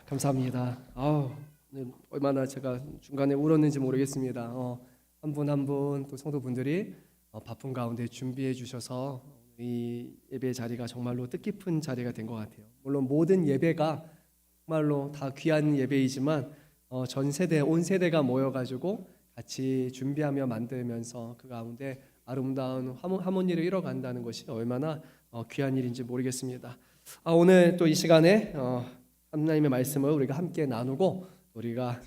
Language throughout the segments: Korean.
감사합니다. 얼마나 제가 중간에 울었는지 모르겠습니다. 한 분 한 분 또 성도분들이 바쁜 가운데 준비해 주셔서 이 예배 자리가 정말로 뜻깊은 자리가 된 것 같아요. 물론 모든 예배가 정말로 다 귀한 예배이지만 전 세대, 온 세대가 모여가지고 같이 준비하며 만들면서 그 가운데 아름다운 하모니를 이뤄간다는 것이 얼마나 귀한 일인지 모르겠습니다. 오늘 또 이 시간에 하나님의 말씀을 우리가 함께 나누고 우리가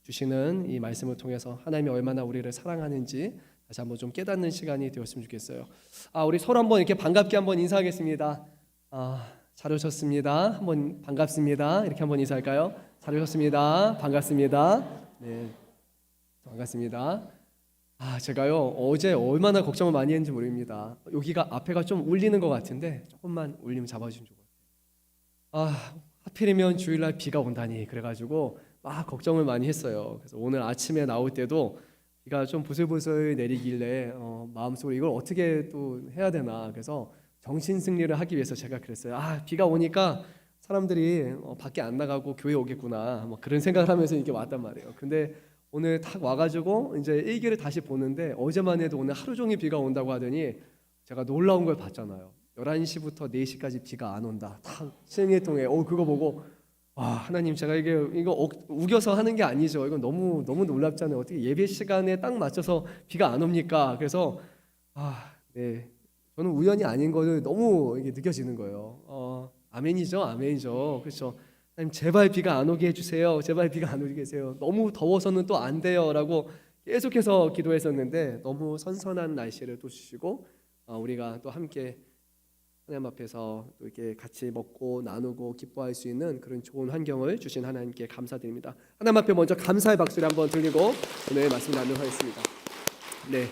주시는 이 말씀을 통해서 하나님이 얼마나 우리를 사랑하는지 다시 한번 좀 깨닫는 시간이 되었으면 좋겠어요. 우리 서로 한번 이렇게 반갑게 한번 인사하겠습니다. 잘 오셨습니다. 한번 반갑습니다. 이렇게 한번 인사할까요? 잘 오셨습니다. 반갑습니다. 네, 반갑습니다. 제가요 어제 얼마나 걱정을 많이 했는지 모릅니다. 여기가 앞에가 좀 울리는 것 같은데 조금만 울리면 잡아주시면 좋을 것 같아요. 하필이면 주일날 비가 온다니 그래가지고 막 걱정을 많이 했어요. 그래서 오늘 아침에 나올 때도 비가 좀 부슬부슬 내리길래 마음속으로 이걸 어떻게 또 해야 되나, 그래서 정신 승리를 하기 위해서 제가 그랬어요. 비가 오니까 사람들이 밖에 안 나가고 교회 오겠구나, 뭐 그런 생각을 하면서 이렇게 왔단 말이에요. 근데 오늘 탁 와가지고 이제 일기를 다시 보는데 어제만 해도 오늘 하루 종일 비가 온다고 하더니 제가 놀라운 걸 봤잖아요. 11시부터 4시까지 비가 안 온다. 탁 실행통에 그거 보고 하나님, 제가 이거 우겨서 하는 게 아니죠. 이건 너무 놀랍잖아요. 어떻게 예배 시간에 딱 맞춰서 비가 안 옵니까? 그래서 네, 저는 우연이 아닌 거를 너무 이게 느껴지는 거예요. 아멘이죠, 아멘이죠. 그렇죠. 하나님, 제발 비가 안 오게 해주세요. 제발 비가 안 오게 해주세요. 너무 더워서는 또 안 돼요라고 계속해서 기도했었는데 너무 선선한 날씨를 또 주시고 우리가 또 함께 하나님 앞에서 또 이렇게 같이 먹고 나누고 기뻐할 수 있는 그런 좋은 환경을 주신 하나님께 감사드립니다. 하나님 앞에 먼저 감사의 박수를 한번 들리고 오늘 말씀 나누도록 하겠습니다. 네,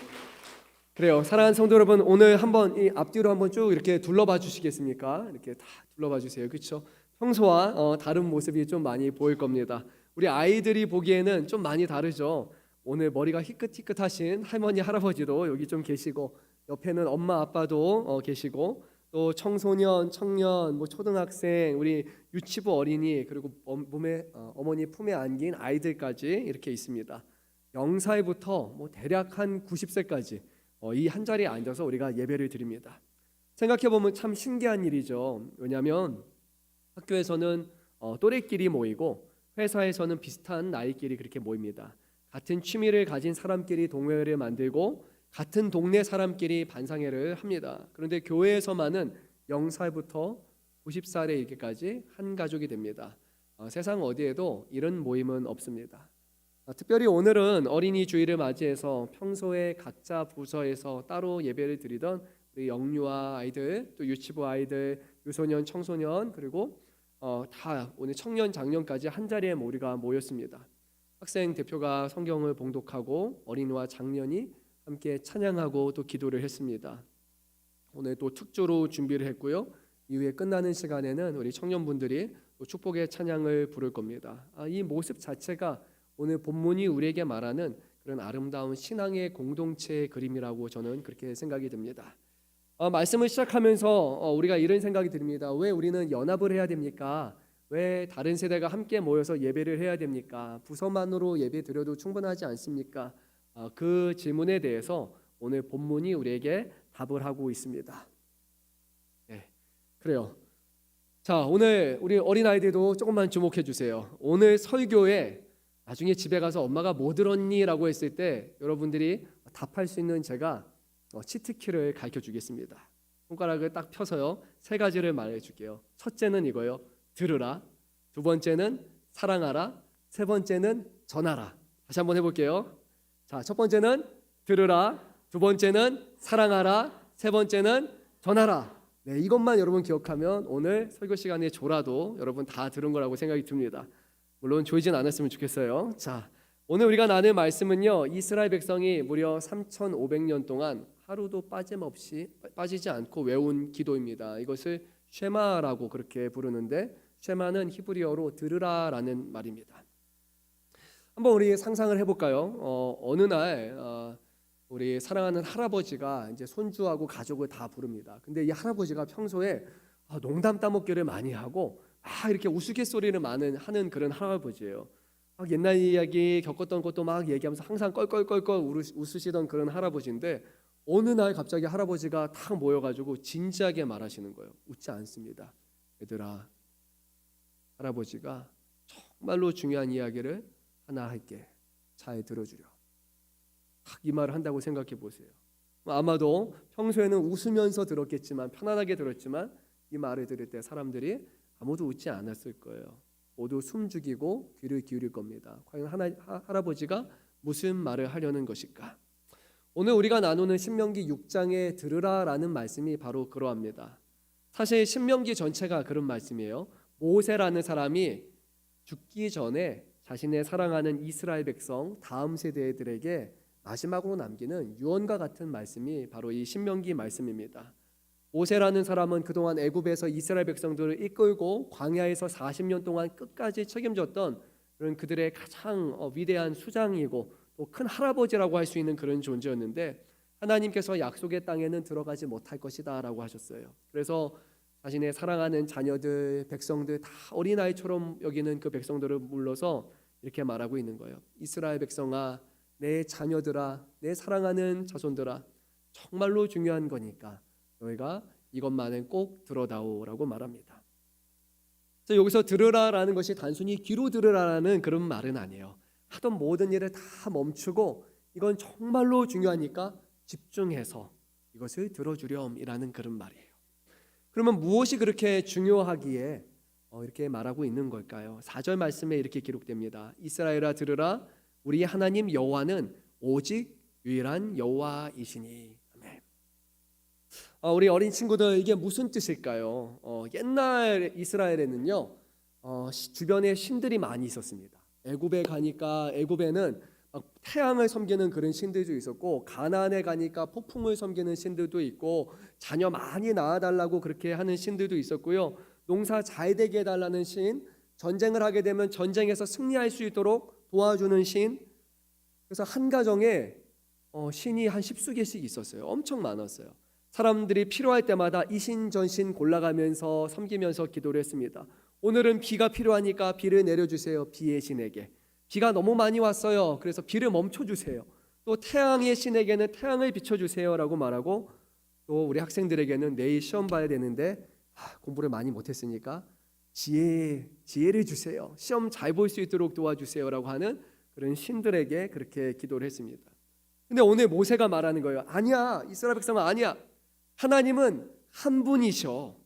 그래요. 사랑하는 성도 여러분, 오늘 한번 이 앞뒤로 한번 쭉 이렇게 둘러봐 주시겠습니까? 이렇게 다 둘러봐 주세요. 그렇죠? 평소와 다른 모습이 좀 많이 보일 겁니다. 우리 아이들이 보기에는 좀 많이 다르죠. 오늘 머리가 희끗희끗하신 할머니 할아버지도 여기 좀 계시고, 옆에는 엄마 아빠도 계시고, 또 청소년, 청년, 초등학생, 우리 유치부 어린이, 그리고 어머니 품에 안긴 아이들까지 이렇게 있습니다. 0살부터 대략 한 90세까지 이 한 자리에 앉아서 우리가 예배를 드립니다. 생각해 보면 참 신기한 일이죠. 왜냐하면 학교에서는 또래끼리 모이고 회사에서는 비슷한 나이끼리 그렇게 모입니다. 같은 취미를 가진 사람끼리 동호회를 만들고 같은 동네 사람끼리 반상회를 합니다. 그런데 교회에서만은 0살부터 90살에 이렇게까지 한 가족이 됩니다. 세상 어디에도 이런 모임은 없습니다. 특별히 오늘은 어린이 주일을 맞이해서 평소에 각자 부서에서 따로 예배를 드리던 우리 영유아 아이들, 또 유치부 아이들, 유소년, 청소년, 그리고 다 오늘 청년, 장년까지 한 자리에 우리가 모였습니다. 학생 대표가 성경을 봉독하고 어린이와 장년이 함께 찬양하고 또 기도를 했습니다. 오늘 또 특조로 준비를 했고요. 이후에 끝나는 시간에는 우리 청년분들이 또 축복의 찬양을 부를 겁니다. 이 모습 자체가 오늘 본문이 우리에게 말하는 그런 아름다운 신앙의 공동체의 그림이라고 저는 그렇게 생각이 듭니다. 말씀을 시작하면서 우리가 이런 생각이 듭니다. 왜 우리는 연합을 해야 됩니까? 왜 다른 세대가 함께 모여서 예배를 해야 됩니까? 부서만으로 예배 드려도 충분하지 않습니까? 그 질문에 대해서 오늘 본문이 우리에게 답을 하고 있습니다. 네, 그래요. 자, 오늘 우리 어린아이들도 조금만 주목해 주세요. 오늘 설교에 나중에 집에 가서 엄마가 뭐 들었니? 라고 했을 때 여러분들이 답할 수 있는 제가 치트키를 가르쳐 주겠습니다. 손가락을 딱 펴서요, 3가지를 말해 줄게요. 첫째는 이거요, 들으라. 두 번째는 사랑하라. 세 번째는 전하라. 다시 한번 해볼게요. 자, 첫 번째는 들으라, 두 번째는 사랑하라, 세 번째는 전하라. 네, 이것만 여러분 기억하면 오늘 설교 시간에 졸아도 여러분 다 들은 거라고 생각이 듭니다. 물론 졸진 않았으면 좋겠어요. 자, 오늘 우리가 나눌 말씀은요, 이스라엘 백성이 무려 3,500년 동안 하루도 빠지지 않고 외운 기도입니다. 이것을 쉐마라고 그렇게 부르는데, 쉐마는 히브리어로 들으라라는 말입니다. 한번 우리 상상을 해볼까요? 어느 날 우리 사랑하는 할아버지가 이제 손주하고 가족을 다 부릅니다. 근데 이 할아버지가 평소에 농담 따먹기를 많이 하고 이렇게 우스갯소리를 많은 하는 그런 할아버지예요. 막 옛날 이야기 겪었던 것도 막 얘기하면서 항상 껄껄껄껄 웃으시던 그런 할아버지인데 어느 날 갑자기 할아버지가 탁 모여가지고 진지하게 말하시는 거예요. 웃지 않습니다. 얘들아, 할아버지가 정말로 중요한 이야기를 하나 할게. 잘 들어주려. 이 말을 한다고 생각해 보세요. 아마도 평소에는 웃으면서 들었겠지만, 편안하게 들었지만 이 말을 들을 때 사람들이 아무도 웃지 않았을 거예요. 모두 숨죽이고 귀를 기울일 겁니다. 과연 할아버지가 무슨 말을 하려는 것일까? 오늘 우리가 나누는 신명기 6장에 들으라라는 말씀이 바로 그러합니다. 사실 신명기 전체가 그런 말씀이에요. 모세라는 사람이 죽기 전에 자신의 사랑하는 이스라엘 백성 다음 세대들에게 마지막으로 남기는 유언과 같은 말씀이 바로 이 신명기 말씀입니다. 모세라는 사람은 그동안 애굽에서 이스라엘 백성들을 이끌고 광야에서 40년 동안 끝까지 책임졌던 그런 그들의 가장 위대한 수장이고 또 큰 할아버지라고 할 수 있는 그런 존재였는데 하나님께서 약속의 땅에는 들어가지 못할 것이다 라고 하셨어요. 그래서 자신의 사랑하는 자녀들, 백성들 다 어린아이처럼 여기는 그 백성들을 불러서 이렇게 말하고 있는 거예요. 이스라엘 백성아, 내 자녀들아, 내 사랑하는 자손들아, 정말로 중요한 거니까 너희가 이것만은 꼭 들어다오라고 말합니다. 그래서 여기서 들으라라는 것이 단순히 귀로 들으라라는 그런 말은 아니에요. 하던 모든 일을 다 멈추고 이건 정말로 중요하니까 집중해서 이것을 들어주렴이라는 그런 말이에요. 그러면 무엇이 그렇게 중요하기에 이렇게 말하고 있는 걸까요? 4절 말씀에 이렇게 기록됩니다. 이스라엘아 들으라, 우리 하나님 여호와는 오직 유일한 여호와이시니. 아멘. 우리 어린 친구들, 이게 무슨 뜻일까요? 옛날 이스라엘에는요 주변에 신들이 많이 있었습니다. 애굽에 가니까 애굽에는 태양을 섬기는 그런 신들도 있었고, 가나안에 가니까 폭풍을 섬기는 신들도 있고, 자녀 많이 낳아달라고 그렇게 하는 신들도 있었고요. 농사 잘 되게 해달라는 신, 전쟁을 하게 되면 전쟁에서 승리할 수 있도록 도와주는 신. 그래서 한 가정에 신이 한 10수개씩 있었어요. 엄청 많았어요. 사람들이 필요할 때마다 이신전신 골라가면서 섬기면서 기도를 했습니다. 오늘은 비가 필요하니까 비를 내려주세요. 비의 신에게. 비가 너무 많이 왔어요. 그래서 비를 멈춰주세요. 또 태양의 신에게는 태양을 비춰주세요 라고 말하고, 또 우리 학생들에게는 내일 시험 봐야 되는데 공부를 많이 못했으니까 지혜를 주세요. 시험 잘 볼 수 있도록 도와주세요 라고 하는 그런 신들에게 그렇게 기도를 했습니다. 근데 오늘 모세가 말하는 거예요. 아니야, 이스라엘 백성은 아니야. 하나님은 한 분이셔.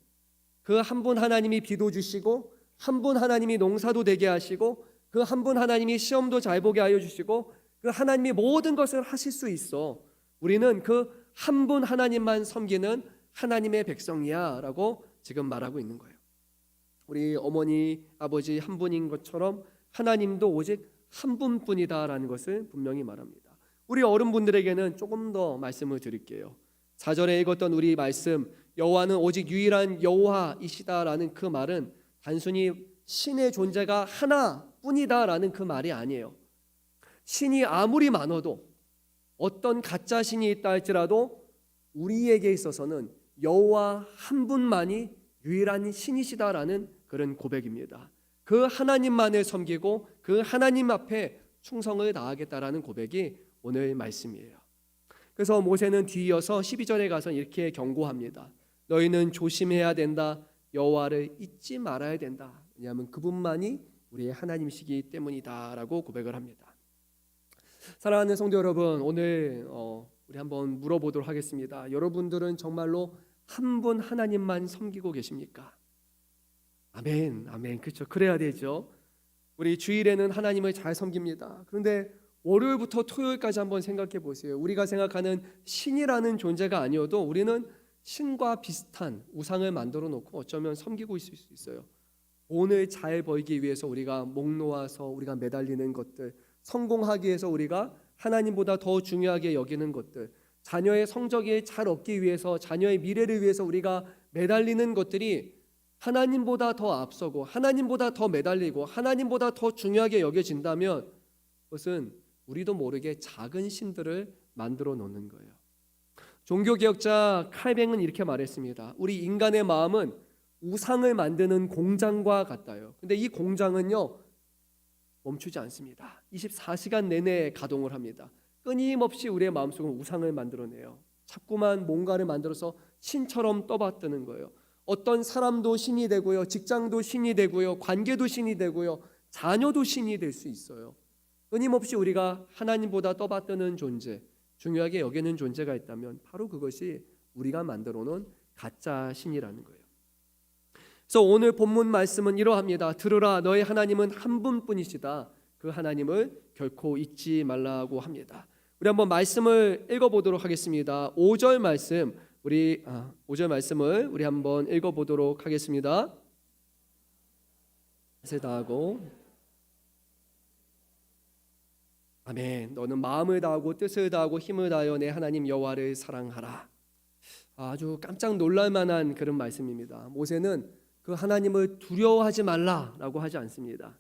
그 한 분 하나님이 비도 주시고, 한 분 하나님이 농사도 되게 하시고, 그 한 분 하나님이 시험도 잘 보게 하여 주시고, 그 하나님이 모든 것을 하실 수 있어. 우리는 그 한 분 하나님만 섬기는 하나님의 백성이야 라고 지금 말하고 있는 거예요. 우리 어머니, 아버지 한 분인 것처럼 하나님도 오직 한 분뿐이다 라는 것을 분명히 말합니다. 우리 어른분들에게는 조금 더 말씀을 드릴게요. 4절에 읽었던 우리 말씀, 여호와는 오직 유일한 여호와이시다라는 그 말은 단순히 신의 존재가 하나뿐이다라는 그 말이 아니에요. 신이 아무리 많아도, 어떤 가짜 신이 있다 할지라도 우리에게 있어서는 여호와 한 분만이 유일한 신이시다라는 그런 고백입니다. 그 하나님만을 섬기고 그 하나님 앞에 충성을 다하겠다라는 고백이 오늘 말씀이에요. 그래서 모세는 뒤이어서 12절에 가서 이렇게 경고합니다. 너희는 조심해야 된다. 여호와를 잊지 말아야 된다. 왜냐하면 그분만이 우리의 하나님이시기 때문이다 라고 고백을 합니다. 사랑하는 성도 여러분, 오늘 우리 한번 물어보도록 하겠습니다. 여러분들은 정말로 한 분 하나님만 섬기고 계십니까? 아멘, 아멘. 그렇죠. 그래야 되죠. 우리 주일에는 하나님을 잘 섬깁니다. 그런데 월요일부터 토요일까지 한번 생각해 보세요. 우리가 생각하는 신이라는 존재가 아니어도 우리는 신과 비슷한 우상을 만들어 놓고 어쩌면 섬기고 있을 수 있어요. 돈을 잘 벌기 위해서 우리가 목 놓아서 우리가 매달리는 것들, 성공하기 위해서 우리가 하나님보다 더 중요하게 여기는 것들, 자녀의 성적이 잘 얻기 위해서, 자녀의 미래를 위해서 우리가 매달리는 것들이 하나님보다 더 앞서고 하나님보다 더 매달리고 하나님보다 더 중요하게 여겨진다면 그것은 우리도 모르게 작은 신들을 만들어 놓는 거예요. 종교개혁자 칼뱅은 이렇게 말했습니다. 우리 인간의 마음은 우상을 만드는 공장과 같아요. 근데 이 공장은요 멈추지 않습니다. 24시간 내내 가동을 합니다. 끊임없이 우리의 마음속에 우상을 만들어내요. 자꾸만 뭔가를 만들어서 신처럼 떠받드는 거예요. 어떤 사람도 신이 되고요, 직장도 신이 되고요, 관계도 신이 되고요, 자녀도 신이 될 수 있어요. 끊임없이 우리가 하나님보다 떠받드는 존재, 중요하게 여기는 존재가 있다면 바로 그것이 우리가 만들어 놓은 가짜 신이라는 거예요. 그래서 오늘 본문 말씀은 이러합니다. 들으라, 너의 하나님은 한 분뿐이시다. 그 하나님을 결코 잊지 말라고 합니다. 우리 한번 말씀을 읽어보도록 하겠습니다. 5절 말씀, 5절 말씀을 우리 한번 읽어보도록 하겠습니다. 세 다하고 아멘. 너는 마음을 다하고 뜻을 다하고 힘을 다하여 내 하나님 여호와를 사랑하라. 아주 깜짝 놀랄 만한 그런 말씀입니다. 모세는 그 하나님을 두려워하지 말라라고 하지 않습니다.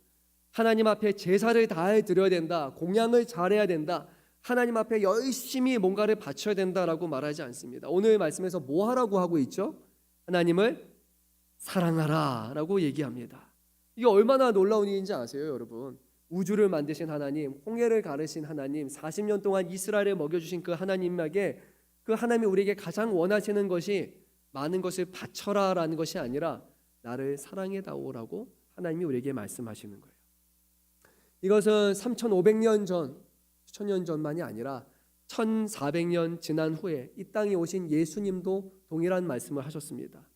하나님 앞에 제사를 다해 드려야 된다. 공양을 잘해야 된다. 하나님 앞에 열심히 뭔가를 바쳐야 된다라고 말하지 않습니다. 오늘 말씀에서 뭐 하라고 하고 있죠? 하나님을 사랑하라라고 얘기합니다. 이게 얼마나 놀라운 일인지 아세요, 여러분? 우주를 만드신 하나님, 홍해를 가르신 하나님, 40년 동안 이스라엘을 먹여주신 그 하나님에게 그 하나님이 우리에게 가장 원하시는 것이 많은 것을 바쳐라라는 것이 아니라 나를 사랑해다오라고 하나님이 우리에게 말씀하시는 거예요. 이것은 3,500년 전, 수천년 전만이 아니라 1,400년 지난 후에 이 땅에 오신 예수님도 동일한 말씀을 하셨습니다.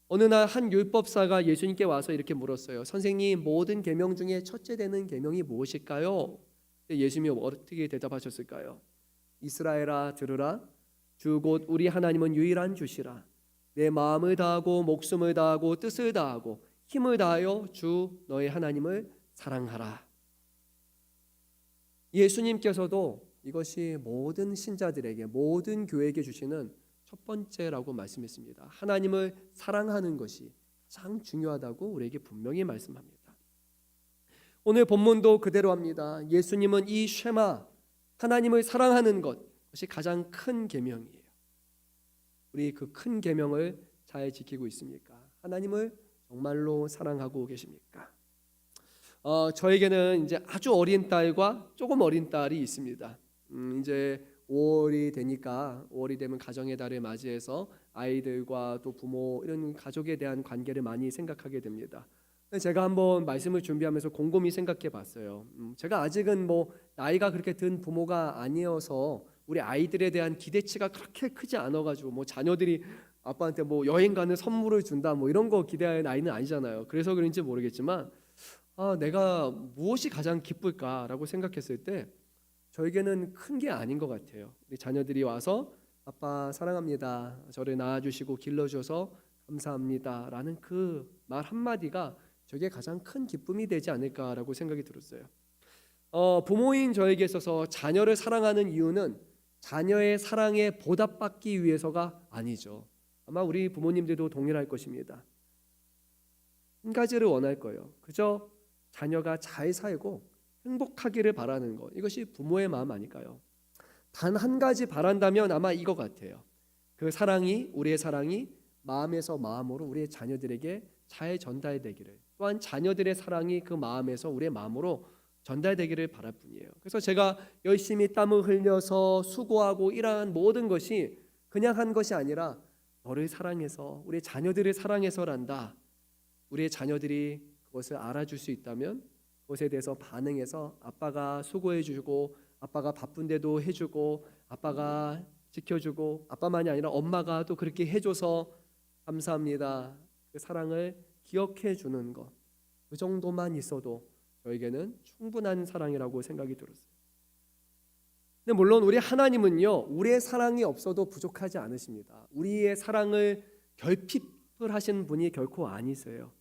어느 날 한 율법사가 예수님께 와서 이렇게 물었어요. 선생님, 모든 계명 중에 첫째 되는 계명이 무엇일까요? 예수님이 어떻게 대답하셨을까요? 이스라엘아 들으라, 주 곧 우리 하나님은 유일한 주시라. 내 마음을 다하고 목숨을 다하고 뜻을 다하고 힘을 다하여 주 너의 하나님을 사랑하라. 예수님께서도 이것이 모든 신자들에게, 모든 교회에게 주시는 첫 번째라고 말씀했습니다. 하나님을 사랑하는 것이 가장 중요하다고 우리에게 분명히 말씀합니다. 오늘 본문도 그대로 합니다. 예수님은 이 쉐마, 하나님을 사랑하는 것이 가장 큰 계명이에요. 우리 그 큰 계명을 잘 지키고 있습니까? 하나님을 정말로 사랑하고 계십니까? 저에게는 이제 아주 어린 딸과 조금 어린 딸이 있습니다. 이제 5월이 되니까 5월이 되면 가정의 달을 맞이해서 아이들과 또 부모 이런 가족에 대한 관계를 많이 생각하게 됩니다. 제가 한번 말씀을 준비하면서 곰곰이 생각해 봤어요. 제가 아직은 뭐 나이가 그렇게 든 부모가 아니어서 우리 아이들에 대한 기대치가 그렇게 크지 않아가지고 뭐 자녀들이 아빠한테 뭐 여행 가는 선물을 준다 뭐 이런 거 기대할 나이는 아니잖아요. 그래서 그런지 모르겠지만 내가 무엇이 가장 기쁠까라고 생각했을 때 저에게는 큰 게 아닌 것 같아요. 우리 자녀들이 와서 아빠 사랑합니다, 저를 낳아주시고 길러주셔서 감사합니다 라는 그 말 한마디가 저게 가장 큰 기쁨이 되지 않을까라고 생각이 들었어요. 부모인 저에게 있어서 자녀를 사랑하는 이유는 자녀의 사랑에 보답받기 위해서가 아니죠. 아마 우리 부모님들도 동일할 것입니다. 한 가지를 원할 거예요. 그저 자녀가 잘 살고 행복하기를 바라는 것, 이것이 부모의 마음 아닐까요? 단 한 가지 바란다면 아마 이거 같아요. 그 사랑이, 우리의 사랑이 마음에서 마음으로 우리의 자녀들에게 잘 전달되기를, 또한 자녀들의 사랑이 그 마음에서 우리의 마음으로 전달되기를 바랄 뿐이에요. 그래서 제가 열심히 땀을 흘려서 수고하고 일한 모든 것이 그냥 한 것이 아니라 너를 사랑해서, 우리 자녀들을 사랑해서란다. 우리의 자녀들이 그것을 알아줄 수 있다면 그것에 대해서 반응해서 아빠가 수고해주고 아빠가 바쁜데도 해주고 아빠가 지켜주고 아빠만이 아니라 엄마가 또 그렇게 해줘서 감사합니다, 그 사랑을 기억해주는 것, 그 정도만 있어도 저에게는 충분한 사랑이라고 생각이 들었어요. 근데 물론 우리 하나님은요, 우리의 사랑이 없어도 부족하지 않으십니다. 우리의 사랑을 결핍을 하신 분이 결코 아니세요.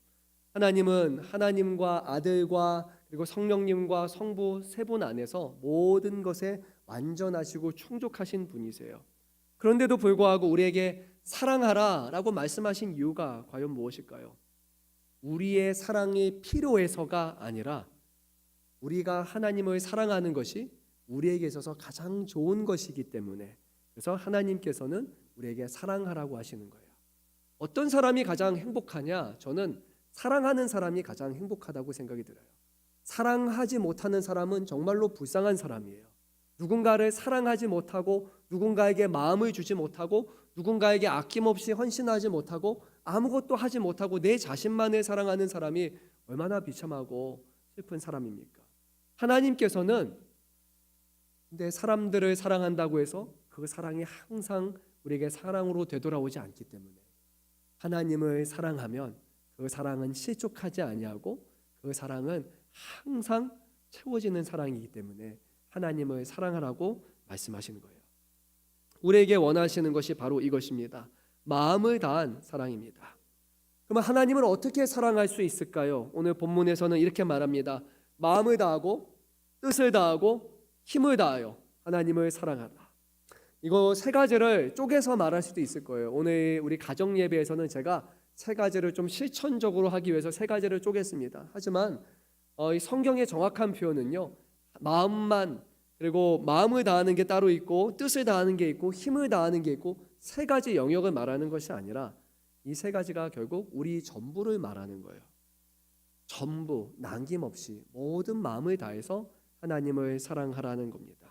하나님은 하나님과 아들과 그리고 성령님과 성부 세 분 안에서 모든 것에 완전하시고 충족하신 분이세요. 그런데도 불구하고 우리에게 사랑하라 라고 말씀하신 이유가 과연 무엇일까요? 우리의 사랑이 필요해서가 아니라 우리가 하나님을 사랑하는 것이 우리에게 있어서 가장 좋은 것이기 때문에, 그래서 하나님께서는 우리에게 사랑하라고 하시는 거예요. 어떤 사람이 가장 행복하냐? 저는 사랑하는 사람이 가장 행복하다고 생각이 들어요. 사랑하지 못하는 사람은 정말로 불쌍한 사람이에요. 누군가를 사랑하지 못하고 누군가에게 마음을 주지 못하고 누군가에게 아낌없이 헌신하지 못하고 아무것도 하지 못하고 내 자신만을 사랑하는 사람이 얼마나 비참하고 슬픈 사람입니까? 하나님께서는 근데 사람들을 사랑한다고 해서 그 사랑이 항상 우리에게 사랑으로 되돌아오지 않기 때문에 하나님을 사랑하면 그 사랑은 실족하지 아니하고 그 사랑은 항상 채워지는 사랑이기 때문에 하나님을 사랑하라고 말씀하시는 거예요. 우리에게 원하시는 것이 바로 이것입니다. 마음을 다한 사랑입니다. 그러면 하나님을 어떻게 사랑할 수 있을까요? 오늘 본문에서는 이렇게 말합니다. 마음을 다하고 뜻을 다하고 힘을 다하여 하나님을 사랑하라. 이거 세 가지를 쪼개서 말할 수도 있을 거예요. 오늘 우리 가정 예배에서는 제가 세 가지를 좀 실천적으로 하기 위해서 세 가지를 쪼갰습니다. 하지만 이 성경의 정확한 표현은요, 마음만, 그리고 마음을 다하는 게 따로 있고 뜻을 다하는 게 있고 힘을 다하는 게 있고 세 가지 영역을 말하는 것이 아니라 이 세 가지가 결국 우리 전부를 말하는 거예요. 전부 남김없이 모든 마음을 다해서 하나님을 사랑하라는 겁니다.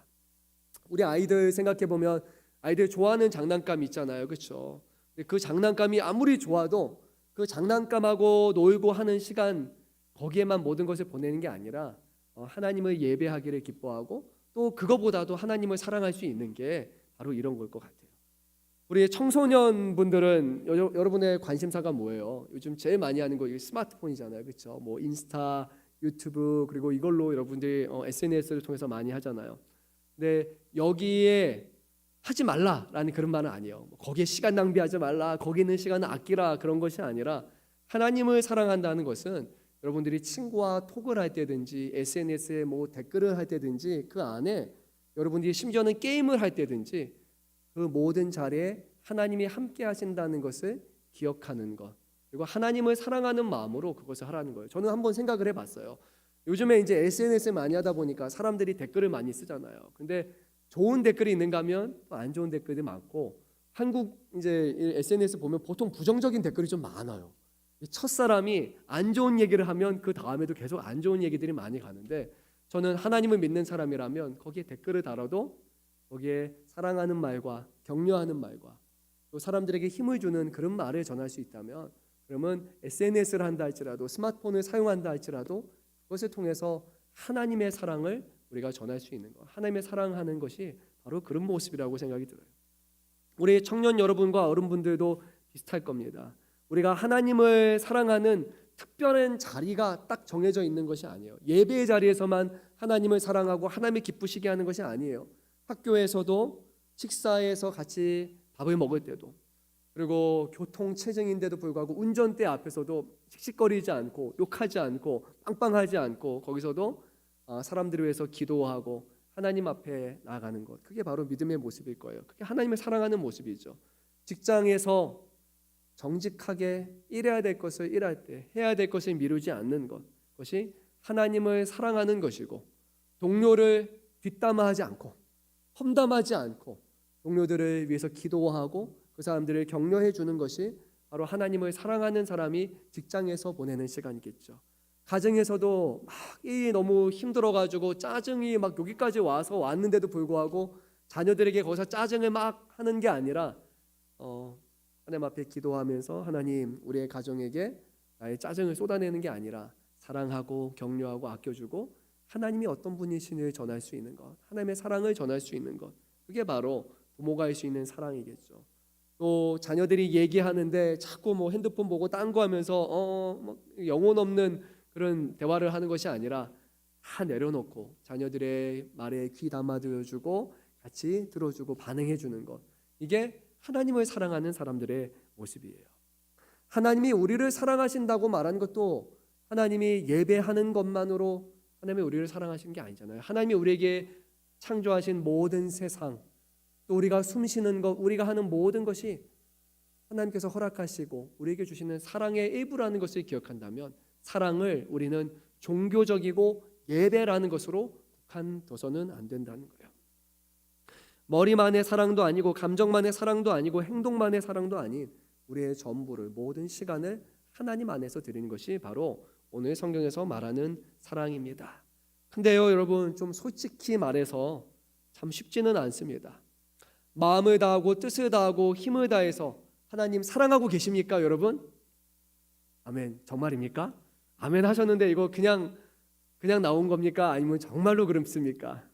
우리 아이들 생각해 보면 아이들 좋아하는 장난감 있잖아요, 그렇죠? 그 장난감이 아무리 좋아도 그 장난감하고 놀고 하는 시간 거기에만 모든 것을 보내는 게 아니라 하나님을 예배하기를 기뻐하고 또 그거보다도 하나님을 사랑할 수 있는 게 바로 이런 걸 것 같아요. 우리 청소년분들은 여러분의 관심사가 뭐예요? 요즘 제일 많이 하는 거 스마트폰이잖아요, 그렇죠? 뭐 인스타, 유튜브 그리고 이걸로 여러분들이 SNS를 통해서 많이 하잖아요. 근데 여기에 하지 말라라는 그런 말은 아니에요. 거기에 시간 낭비하지 말라, 거기 있는 시간을 아끼라 그런 것이 아니라 하나님을 사랑한다는 것은 여러분들이 친구와 톡을 할 때든지 SNS에 뭐 댓글을 할 때든지 그 안에 여러분들이 심지어는 게임을 할 때든지 그 모든 자리에 하나님이 함께 하신다는 것을 기억하는 것, 그리고 하나님을 사랑하는 마음으로 그것을 하라는 거예요. 저는 한번 생각을 해봤어요. 요즘에 이제 SNS 많이 하다 보니까 사람들이 댓글을 많이 쓰잖아요. 근데 좋은 댓글이 있는가 하면 또 안 좋은 댓글이 많고, 한국 이제 SNS 보면 보통 부정적인 댓글이 좀 많아요. 첫사람이 안 좋은 얘기를 하면 그 다음에도 계속 안 좋은 얘기들이 많이 가는데, 저는 하나님을 믿는 사람이라면 거기에 댓글을 달아도 거기에 사랑하는 말과 격려하는 말과 또 사람들에게 힘을 주는 그런 말을 전할 수 있다면, 그러면 SNS를 한다 할지라도 스마트폰을 사용한다 할지라도 그것을 통해서 하나님의 사랑을 우리가 전할 수 있는 것, 하나님의 사랑하는 것이 바로 그런 모습이라고 생각이 들어요. 우리 청년 여러분과 어른분들도 비슷할 겁니다. 우리가 하나님을 사랑하는 특별한 자리가 딱 정해져 있는 것이 아니에요. 예배의 자리에서만 하나님을 사랑하고 하나님을 기쁘시게 하는 것이 아니에요. 학교에서도 식사에서 같이 밥을 먹을 때도, 그리고 교통체증인데도 불구하고 운전대 앞에서도 씩씩거리지 않고 욕하지 않고 빵빵하지 않고 거기서도 사람들을 위해서 기도하고 하나님 앞에 나아가는 것, 그게 바로 믿음의 모습일 거예요. 그게 하나님을 사랑하는 모습이죠. 직장에서 정직하게 일해야 될 것을 일할 때 해야 될 것을 미루지 않는 것, 그것이 하나님을 사랑하는 것이고, 동료를 뒷담화하지 않고 험담하지 않고 동료들을 위해서 기도하고 그 사람들을 격려해 주는 것이 바로 하나님을 사랑하는 사람이 직장에서 보내는 시간이겠죠. 가정에서도 막 일이 너무 힘들어가지고 짜증이 막 여기까지 왔는데도 불구하고 자녀들에게 거기서 짜증을 막 하는 게 아니라 하나님 앞에 기도하면서 하나님, 우리의 가정에게 나의 짜증을 쏟아내는 게 아니라 사랑하고 격려하고 아껴주고 하나님이 어떤 분이신지를 전할 수 있는 것, 하나님의 사랑을 전할 수 있는 것, 그게 바로 부모가 할 수 있는 사랑이겠죠. 또 자녀들이 얘기하는데 자꾸 뭐 핸드폰 보고 딴 거 하면서 뭐 영혼 없는 그런 대화를 하는 것이 아니라 다 내려놓고 자녀들의 말에 귀 담아 들어주고 같이 들어주고 반응해 주는 것, 이게 하나님을 사랑하는 사람들의 모습이에요. 하나님이 우리를 사랑하신다고 말한 것도 하나님이 예배하는 것만으로 하나님이 우리를 사랑하시는 게 아니잖아요. 하나님이 우리에게 창조하신 모든 세상, 또 우리가 숨쉬는 것, 우리가 하는 모든 것이 하나님께서 허락하시고 우리에게 주시는 사랑의 일부라는 것을 기억한다면 사랑을 우리는 종교적이고 예배라는 것으로 국한둬서는 안 된다는 거예요. 머리만의 사랑도 아니고 감정만의 사랑도 아니고 행동만의 사랑도 아닌 우리의 전부를, 모든 시간을 하나님 안에서 드리는 것이 바로 오늘 성경에서 말하는 사랑입니다. 근데요, 여러분, 좀 솔직히 말해서 참 쉽지는 않습니다. 마음을 다하고 뜻을 다하고 힘을 다해서 하나님 사랑하고 계십니까, 여러분? 아멘. 정말입니까? 아멘 하셨는데 이거 그냥 나온 겁니까? 아니면 정말로 그렇습니까?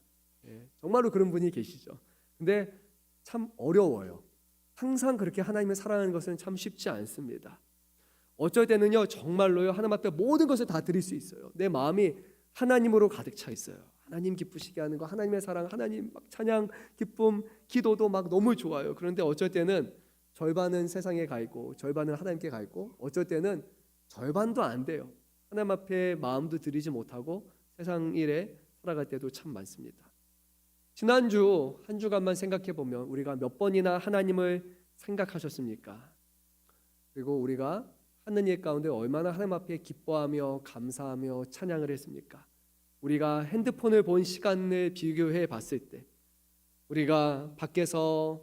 정말로 그런 분이 계시죠. 근데 참 어려워요. 항상 그렇게 하나님을 사랑하는 것은 참 쉽지 않습니다. 어쩔 때는요, 정말로요, 하나님 앞에 모든 것을 다 드릴 수 있어요. 내 마음이 하나님으로 가득 차 있어요. 하나님 기쁘시게 하는 거, 하나님의 사랑, 하나님 막 찬양, 기쁨, 기도도 막 너무 좋아요. 그런데 어쩔 때는 절반은 세상에 가 있고 절반은 하나님께 가 있고, 어쩔 때는 절반도 안 돼요. 하나님 앞에 마음도 드리지 못하고 세상 일에 살아갈 때도 참 많습니다. 지난주 한 주간만 생각해 보면 우리가 몇 번이나 하나님을 생각하셨습니까? 그리고 우리가 하는 일 가운데 얼마나 하나님 앞에 기뻐하며 감사하며 찬양을 했습니까? 우리가 핸드폰을 본 시간을 비교해 봤을 때, 우리가 밖에서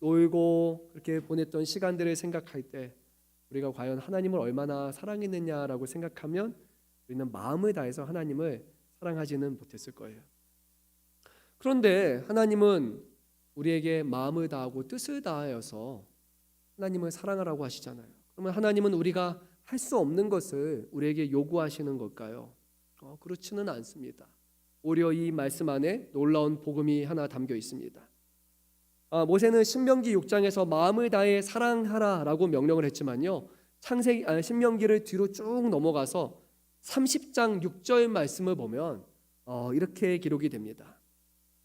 놀고 그렇게 보냈던 시간들을 생각할 때, 우리가 과연 하나님을 얼마나 사랑했느냐라고 생각하면 우리는 마음을 다해서 하나님을 사랑하지는 못했을 거예요. 그런데 하나님은 우리에게 마음을 다하고 뜻을 다하여서 하나님을 사랑하라고 하시잖아요. 그러면 하나님은 우리가 할 수 없는 것을 우리에게 요구하시는 걸까요? 그렇지는 않습니다. 오히려 이 말씀 안에 놀라운 복음이 하나 담겨 있습니다. 모세는 신명기 6장에서 마음을 다해 사랑하라라고 명령을 했지만요, 신명기를 뒤로 쭉 넘어가서 30장 6절 말씀을 보면 이렇게 기록이 됩니다.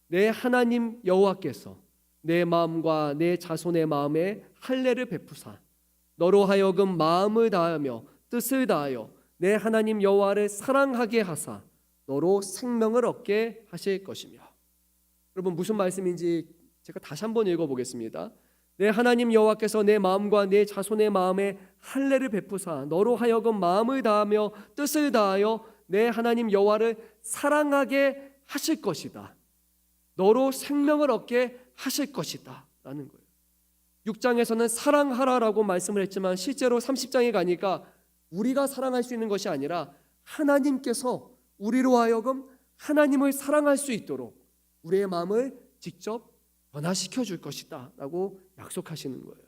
내 하나님 여호와께서 내 마음과 내 자손의 마음에 할례를 베푸사 너로 하여금 마음을 다하며 뜻을 다하여 내 하나님 여호와를 사랑하게 하사 너로 생명을 얻게 하실 것이며. 여러분, 무슨 말씀인지 제가 다시 한번 읽어보겠습니다. 내 하나님 여호와께서 내 마음과 내 자손의 마음에 할례를 베푸사 너로 하여금 마음을 다하며 뜻을 다하여 내 하나님 여호와를 사랑하게 하실 것이다. 너로 생명을 얻게 하실 것이다 라는 거예요. 6장에서는 사랑하라라고 말씀을 했지만 실제로 30장에 가니까 우리가 사랑할 수 있는 것이 아니라 하나님께서 우리로 하여금 하나님을 사랑할 수 있도록 우리의 마음을 직접 변화시켜 줄 것이다 라고 약속하시는 거예요.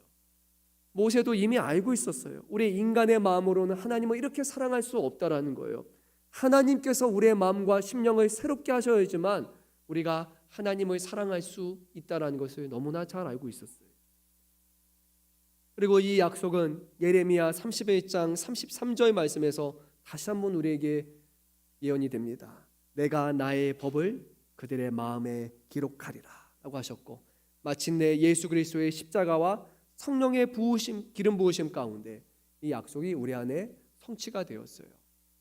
모세도 이미 알고 있었어요. 우리 인간의 마음으로는 하나님을 이렇게 사랑할 수 없다라는 거예요. 하나님께서 우리의 마음과 심령을 새롭게 하셔야지만 우리가 하나님을 사랑할 수 있다라는 것을 너무나 잘 알고 있었어요. 그리고 이 약속은 예레미야 31장 33절 말씀에서 다시 한번 우리에게 예언이 됩니다. 내가 나의 법을 그들의 마음에 기록하리라 라고 하셨고, 마침내 예수 그리스도의 십자가와 성령의 부으심, 기름 부으심 가운데 이 약속이 우리 안에 성취가 되었어요.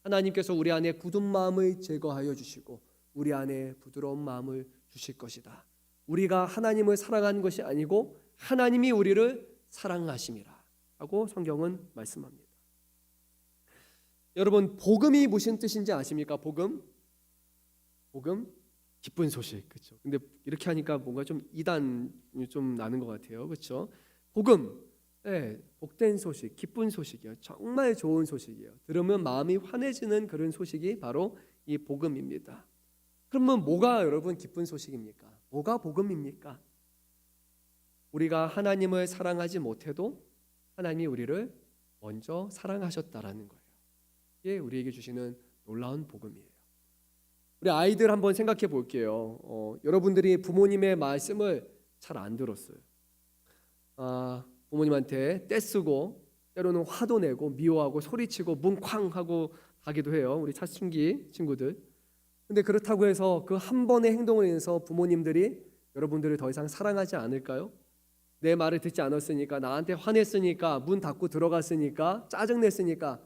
하나님께서 우리 안에 굳은 마음을 제거하여 주시고 우리 안에 부드러운 마음을 주실 것이다. 우리가 하나님을 사랑하는 것이 아니고 하나님이 우리를 사랑하심이라 하고 성경은 말씀합니다. 여러분, 복음이 무슨 뜻인지 아십니까? 복음 기쁜 소식, 그렇죠? 근데 이렇게 하니까 뭔가 좀 이단이 좀 나는 것 같아요, 그렇죠? 복음, 복된 소식, 기쁜 소식이에요. 정말 좋은 소식이에요. 들으면 마음이 환해지는 그런 소식이 바로 이 복음입니다. 그러면 뭐가 여러분 기쁜 소식입니까? 뭐가 복음입니까? 우리가 하나님을 사랑하지 못해도 하나님이 우리를 먼저 사랑하셨다라는 거예요. 이게 우리에게 주시는 놀라운 복음이에요. 우리 아이들 한번 생각해 볼게요. 여러분들이 부모님의 말씀을 잘 안 들었어요. 부모님한테 떼쓰고 때로는 화도 내고 미워하고 소리치고 뭉쾅 하고 하기도 해요. 우리 사춘기 친구들. 근데 그렇다고 해서 그 한 번의 행동을 인해서 부모님들이 여러분들을 더 이상 사랑하지 않을까요? 내 말을 듣지 않았으니까, 나한테 화냈으니까, 문 닫고 들어갔으니까, 짜증냈으니까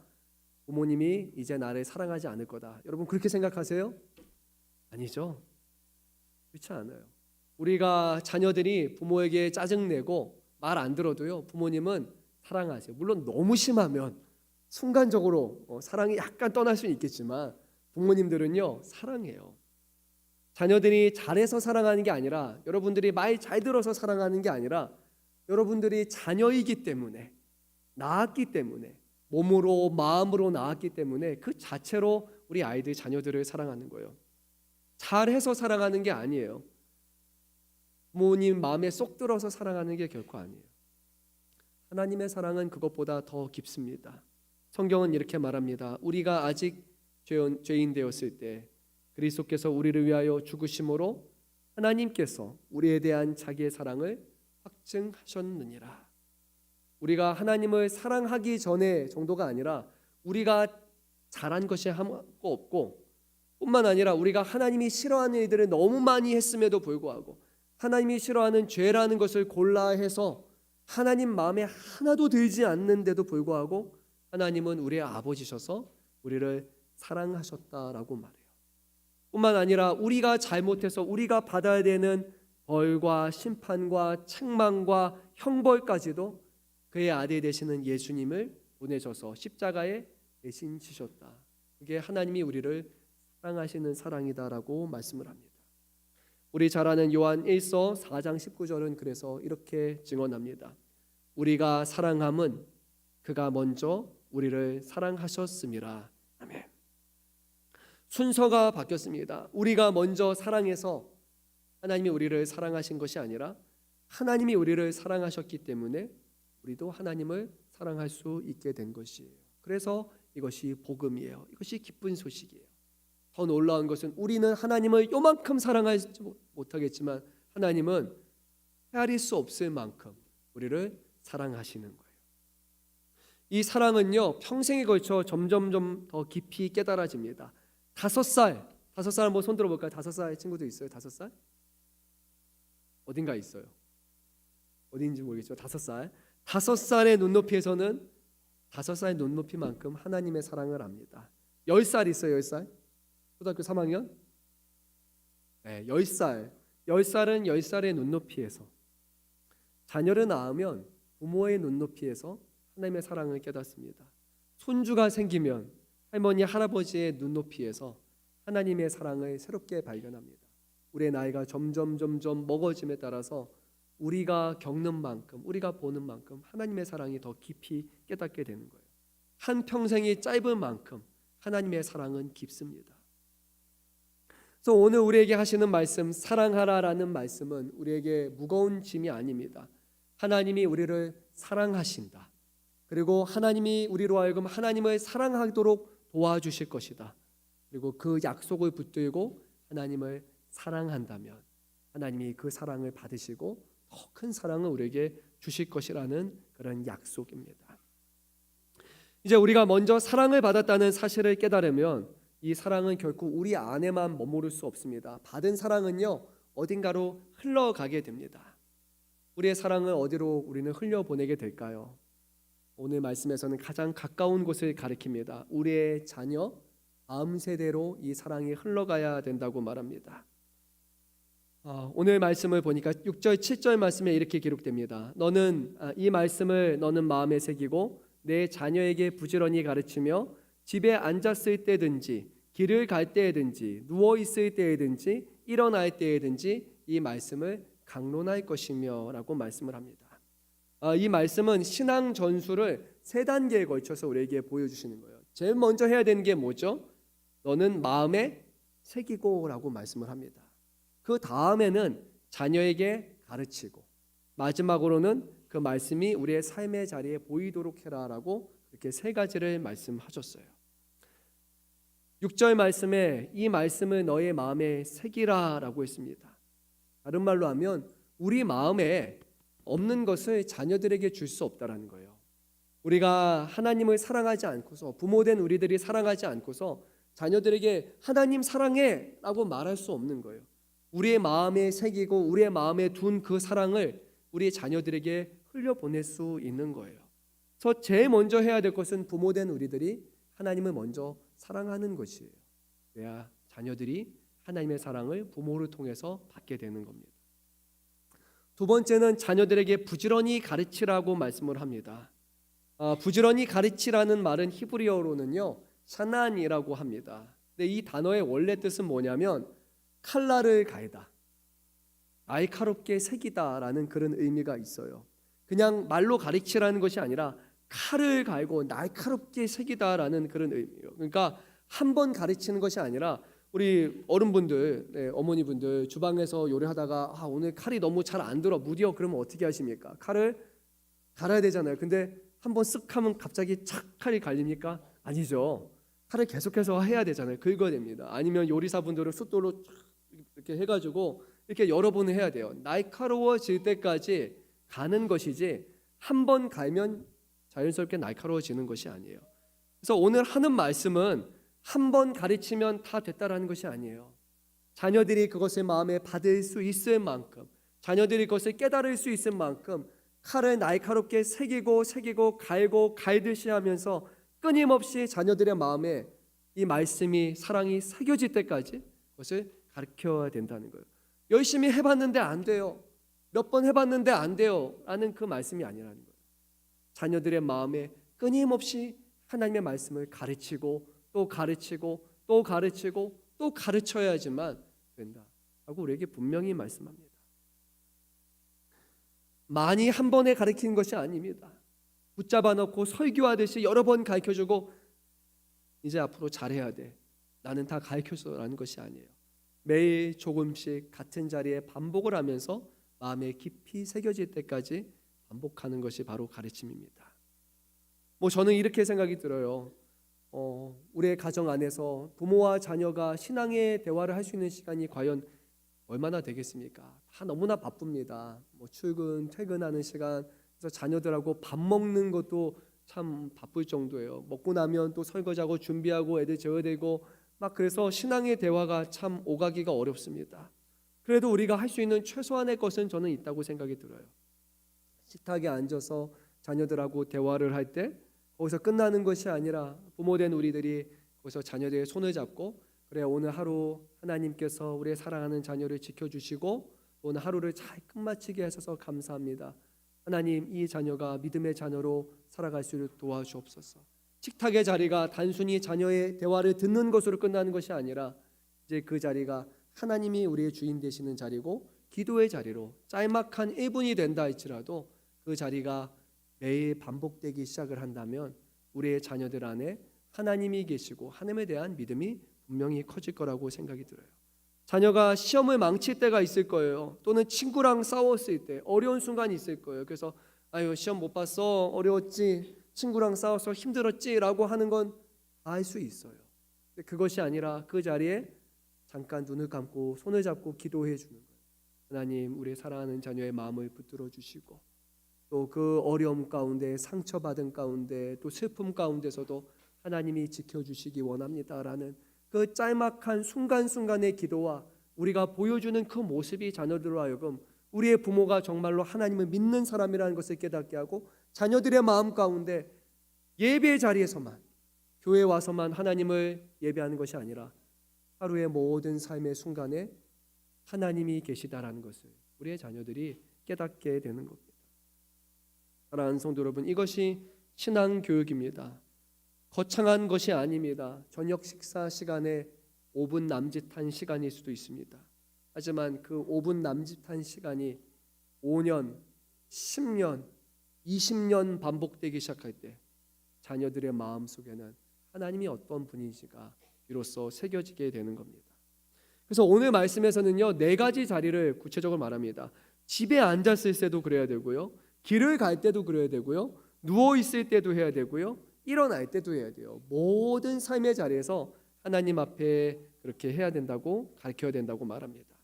부모님이 이제 나를 사랑하지 않을 거다. 여러분 그렇게 생각하세요? 아니죠. 그렇지 않아요. 우리가 자녀들이 부모에게 짜증내고 말 안 들어도요, 부모님은 사랑하세요. 물론 너무 심하면 순간적으로 사랑이 약간 떠날 수는 있겠지만 부모님들은요 사랑해요. 자녀들이 잘해서 사랑하는 게 아니라, 여러분들이 말 잘 들어서 사랑하는 게 아니라, 여러분들이 자녀이기 때문에 낳았기 때문에, 몸으로 마음으로 낳았기 때문에 그 자체로 우리 아이들 자녀들을 사랑하는 거예요. 잘해서 사랑하는 게 아니에요. 부모님 마음에 쏙 들어서 사랑하는 게 결코 아니에요. 하나님의 사랑은 그것보다 더 깊습니다. 성경은 이렇게 말합니다. 우리가 아직 죄인 되었을 때 그리스도께서 우리를 위하여 죽으심으로 하나님께서 우리에 대한 자기의 사랑을 확증하셨느니라. 우리가 하나님을 사랑하기 전에 정도가 아니라 우리가 잘한 것이 하나도 없고, 뿐만 아니라 우리가 하나님이 싫어하는 일들을 너무 많이 했음에도 불구하고 하나님이 싫어하는 죄라는 것을 골라 해서 하나님 마음에 하나도 들지 않는데도 불구하고 하나님은 우리의 아버지셔서 우리를 사랑하셨다라고 말해요. 뿐만 아니라 우리가 잘못해서 우리가 받아야 되는 벌과 심판과 책망과 형벌까지도 그의 아들 되시는 예수님을 보내셔서 십자가에 대신 지셨다. 그게 하나님이 우리를 사랑하시는 사랑이다라고 말씀을 합니다. 우리 잘 아는 요한 1서 4장 19절은 그래서 이렇게 증언합니다. 우리가 사랑함은 그가 먼저 우리를 사랑하셨음이라. 아멘. 순서가 바뀌었습니다. 우리가 먼저 사랑해서 하나님이 우리를 사랑하신 것이 아니라 하나님이 우리를 사랑하셨기 때문에 우리도 하나님을 사랑할 수 있게 된 것이에요. 그래서 이것이 복음이에요. 이것이 기쁜 소식이에요. 더 놀라운 것은 우리는 하나님을 요만큼 사랑하지 못하겠지만 하나님은 헤아릴 수 없을 만큼 우리를 사랑하시는 거예요. 이 사랑은요, 평생에 걸쳐 점점 더 깊이 깨달아집니다. 5살 한번 손 들어볼까요? 5살 친구도 있어요? 5살? 어딘가 있어요. 어딘지 모르겠지만 5살의 눈높이에서는 5살의 눈높이만큼 하나님의 사랑을 압니다. 10살 있어요. 10살? 초등학교 3학년? 네, 10살. 10살은 10살의 눈높이에서, 자녀를 낳으면 부모의 눈높이에서 하나님의 사랑을 깨닫습니다. 손주가 생기면 할머니, 할아버지의 눈높이에서 하나님의 사랑을 새롭게 발견합니다. 우리의 나이가 점점 먹어짐에 따라서 우리가 겪는 만큼, 우리가 보는 만큼 하나님의 사랑이 더 깊이 깨닫게 되는 거예요. 한 평생이 짧은 만큼 하나님의 사랑은 깊습니다. 그래서 오늘 우리에게 하시는 말씀, 사랑하라라는 말씀은 우리에게 무거운 짐이 아닙니다. 하나님이 우리를 사랑하신다. 그리고 하나님이 우리로 하여금 하나님을 사랑하도록 도와주실 것이다. 그리고 그 약속을 붙들고 하나님을 사랑한다면 하나님이 그 사랑을 받으시고 더 큰 사랑을 우리에게 주실 것이라는 그런 약속입니다. 이제 우리가 먼저 사랑을 받았다는 사실을 깨달으면 이 사랑은 결코 우리 안에만 머무를 수 없습니다. 받은 사랑은요, 어딘가로 흘러가게 됩니다. 우리의 사랑을 어디로 우리는 흘려보내게 될까요? 오늘 말씀에서는 가장 가까운 곳을 가리킵니다. 우리의 자녀, 다음 세대로 이 사랑이 흘러가야 된다고 말합니다. 오늘 말씀을 보니까 6절, 7절 말씀에 이렇게 기록됩니다. 이 말씀을 너는 마음에 새기고 내 자녀에게 부지런히 가르치며 집에 앉았을 때든지 길을 갈 때든지 누워 있을 때든지 일어날 때든지 이 말씀을 강론할 것이며 라고 말씀을 합니다. 이 말씀은 신앙 전술을 3단계에 걸쳐서 우리에게 보여주시는 거예요. 제일 먼저 해야 되는 게 뭐죠? 너는 마음에 새기고 라고 말씀을 합니다. 그 다음에는 자녀에게 가르치고, 마지막으로는 그 말씀이 우리의 삶의 자리에 보이도록 해라라고 이렇게 3가지를 말씀하셨어요. 6절 말씀에 이 말씀을 너의 마음에 새기라라고 했습니다. 다른 말로 하면 우리 마음에 없는 것을 자녀들에게 줄 수 없다라는 거예요. 우리가 하나님을 사랑하지 않고서, 부모된 우리들이 사랑하지 않고서 자녀들에게 하나님 사랑해 라고 말할 수 없는 거예요. 우리의 마음에 새기고 우리의 마음에 둔 그 사랑을 우리 자녀들에게 흘려보낼 수 있는 거예요. 그래서 제일 먼저 해야 될 것은 부모된 우리들이 하나님을 먼저 사랑하는 것이에요. 그래야 자녀들이 하나님의 사랑을 부모를 통해서 받게 되는 겁니다. 두 번째는 자녀들에게 부지런히 가르치라고 말씀을 합니다. 부지런히 가르치라는 말은 히브리어로는요, 샤난이라고 합니다. 근데 이 단어의 원래 뜻은 뭐냐면 칼날을 가이다, 날카롭게 새기다라는 그런 의미가 있어요. 그냥 말로 가르치라는 것이 아니라 칼을 갈고 날카롭게 새기다라는 그런 의미예요. 그러니까 한 번 가르치는 것이 아니라 우리 어른분들, 어머니분들 주방에서 요리하다가 오늘 칼이 너무 잘 안 들어 무뎌 그러면 어떻게 하십니까? 칼을 갈아야 되잖아요. 근데 한 번 쓱 하면 갑자기 착 칼이 갈립니까? 아니죠. 칼을 계속해서 해야 되잖아요. 긁어야 됩니다. 아니면 요리사분들은 숫돌로 이렇게 해가지고 이렇게 여러 번을 해야 돼요. 날카로워질 때까지 가는 것이지 한 번 갈면 자연스럽게 날카로워지는 것이 아니에요. 그래서 오늘 하는 말씀은 한 번 가르치면 다 됐다라는 것이 아니에요. 자녀들이 그것을 마음에 받을 수 있을 만큼, 자녀들이 그것을 깨달을 수 있을 만큼 칼을 날카롭게 새기고 갈고 갈듯이 하면서 끊임없이 자녀들의 마음에 이 말씀이 사랑이 새겨질 때까지 그것을 가르쳐야 된다는 거예요. 열심히 해봤는데 안 돼요. 몇 번 해봤는데 안 돼요 라는 그 말씀이 아니라는 거예요. 자녀들의 마음에 끊임없이 하나님의 말씀을 가르치고 또 가르치고 또 가르치고 또 가르쳐야지만 된다라고 우리에게 분명히 말씀합니다. 많이 한 번에 가르치는 것이 아닙니다. 붙잡아 놓고 설교하듯이 여러 번 가르쳐주고 이제 앞으로 잘해야 돼, 나는 다 가르쳐줘라는 것이 아니에요. 매일 조금씩 같은 자리에 반복을 하면서 마음에 깊이 새겨질 때까지 반복하는 것이 바로 가르침입니다. 저는 이렇게 생각이 들어요. 우리의 가정 안에서 부모와 자녀가 신앙의 대화를 할 수 있는 시간이 과연 얼마나 되겠습니까? 다 너무나 바쁩니다. 출근, 퇴근하는 시간, 그래서 자녀들하고 밥 먹는 것도 참 바쁠 정도예요. 먹고 나면 또 설거지하고 준비하고 애들 재워야 되고 그래서 신앙의 대화가 참 오가기가 어렵습니다. 그래도 우리가 할 수 있는 최소한의 것은 저는 있다고 생각이 들어요. 식탁에 앉아서 자녀들하고 대화를 할 때 거기서 끝나는 것이 아니라 부모된 우리들이 거기서 자녀들의 손을 잡고 그래, 오늘 하루 하나님께서 우리의 사랑하는 자녀를 지켜주시고 오늘 하루를 잘 끝마치게 하셔서 감사합니다. 하나님, 이 자녀가 믿음의 자녀로 살아갈 수 있도록 도와주옵소서. 식탁의 자리가 단순히 자녀의 대화를 듣는 것으로 끝나는 것이 아니라 이제 그 자리가 하나님이 우리의 주인 되시는 자리고 기도의 자리로 짤막한 1분이 된다 할지라도 그 자리가 매일 반복되기 시작을 한다면 우리의 자녀들 안에 하나님이 계시고 하나님에 대한 믿음이 분명히 커질 거라고 생각이 들어요. 자녀가 시험을 망칠 때가 있을 거예요. 또는 친구랑 싸웠을 때 어려운 순간이 있을 거예요. 그래서 아유, 시험 못 봤어, 어려웠지, 친구랑 싸워서 힘들었지 라고 하는 건 알 수 있어요. 그것이 아니라 그 자리에 잠깐 눈을 감고 손을 잡고 기도해 주는 거예요. 하나님, 우리 사랑하는 자녀의 마음을 붙들어 주시고 또 그 어려움 가운데, 상처받은 가운데, 또 슬픔 가운데서도 하나님이 지켜주시기 원합니다라는 그 짤막한 순간순간의 기도와 우리가 보여주는 그 모습이 자녀들로 하여금 우리의 부모가 정말로 하나님을 믿는 사람이라는 것을 깨닫게 하고 자녀들의 마음 가운데 예배의 자리에서만, 교회에 와서만 하나님을 예배하는 것이 아니라 하루의 모든 삶의 순간에 하나님이 계시다라는 것을 우리의 자녀들이 깨닫게 되는 겁니다. 사랑하는 성도 여러분, 이것이 신앙교육입니다. 거창한 것이 아닙니다. 저녁 식사 시간에 5분 남짓한 시간일 수도 있습니다. 하지만 그 5분 남짓한 시간이 5년, 10년, 20년 반복되기 시작할 때 자녀들의 마음속에는 하나님이 어떤 분이신가 비로소 새겨지게 되는 겁니다. 그래서 오늘 말씀에서는요, 4가지 자리를 구체적으로 말합니다. 집에 앉았을 때도 그래야 되고요, 길을 갈 때도 그래야 되고요, 누워 있을 때도 해야 되고요, 일어날 때도 해야 돼요. 모든 삶의 자리에서 하나님 앞에 그렇게 해야 된다고, 가르쳐야 된다고 말합니다.